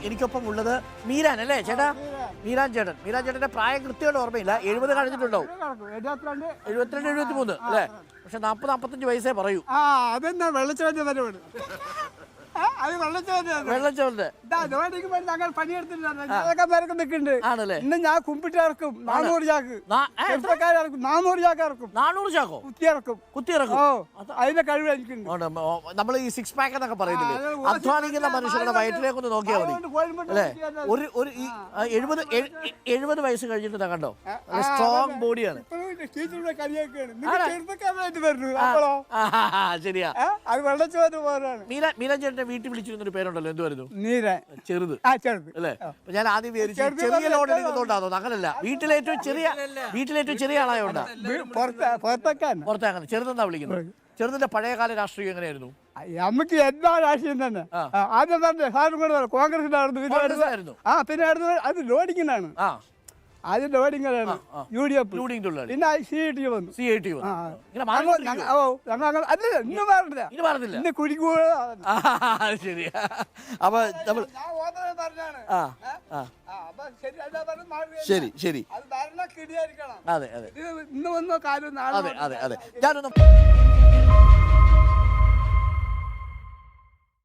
എനിക്കൊപ്പം ഉള്ളത് മീരാൻ അല്ലേ ചേട്ടാ? മീരാൻ ചേട്ടന്റെ പ്രായം കൃത്യമായിട്ട് ഓർമ്മയില്ല. 70 കഴിഞ്ഞിട്ടുണ്ടാവും. 72 73 അല്ലേ? പക്ഷെ 40-45 വയസ്സേ പറയൂ. അതെന്നാ വെള്ളച്ചോന്റെ ഞങ്ങൾ പണിയെടുത്തിട്ടുണ്ട്. ആണല്ലേ? ഇന്ന് ഞാൻ കുമ്പിട്ട് ഇറക്കും 400 ചാക്ക്. 400 ചാക്ക് ഇറക്കും. 400 ചാക്കോ? കുത്തിയിറക്കും. അതിന്റെ കഴിവ് എനിക്കുണ്ട്. നമ്മൾ ഈ 6 പാക്ക് എന്നൊക്കെ പറയുന്നില്ലേ, അധ്വാനിക്കുന്ന മനുഷ്യരുടെ വയറ്റിലേക്ക് ഒന്ന് നോക്കിയാൽ മതി അല്ലേ? ഒരു 70 വയസ്സ് കഴിഞ്ഞിട്ട് കണ്ടോ, സ്ട്രോങ് ബോഡിയാണ്. ശരിയാ. അത് വെള്ളച്ചോറ് പോലാണ്. മീരാൻ ചേട്ടന്റെ വീട്ടിൽ വിളിച്ചിരുന്നൊരു പേരുണ്ടല്ലോ, എന്തുവായിരുന്നു? ചെറുത് അല്ലേ? ഞാൻ ആദ്യം വിചാരിച്ചു ചെറിയ ലോൺ എടുക്കുന്നോണ്ടാണോ. അങ്ങനല്ല, വീട്ടിലേറ്റവും ചെറിയ ആളായോണ്ടാ പുറത്തേക്കാണ് ചെറുതെന്നാ വിളിക്കുന്നത്. ചെറുതിന്റെ പഴയകാല രാഷ്ട്രീയം എങ്ങനെയായിരുന്നു? നമുക്ക് എല്ലാ രാഷ്ട്രീയം തന്നെ. ആദ്യം തന്നെ സാറും കൂടെ കോൺഗ്രസിലായിരുന്നു. പിന്നെ അത് ലോഡിങ്ങിനാണ്. ആദ്യം ലോഡിങ്ങാണ് UDF. പിന്നെ CIT വന്നു. ഇന്ന് കുഴിക്കൂടെ. ശരിയാ. അപ്പൊ ശരി. അതെ. ഇന്ന് വന്ന കാര്യം അതെ. ഞാനൊന്ന്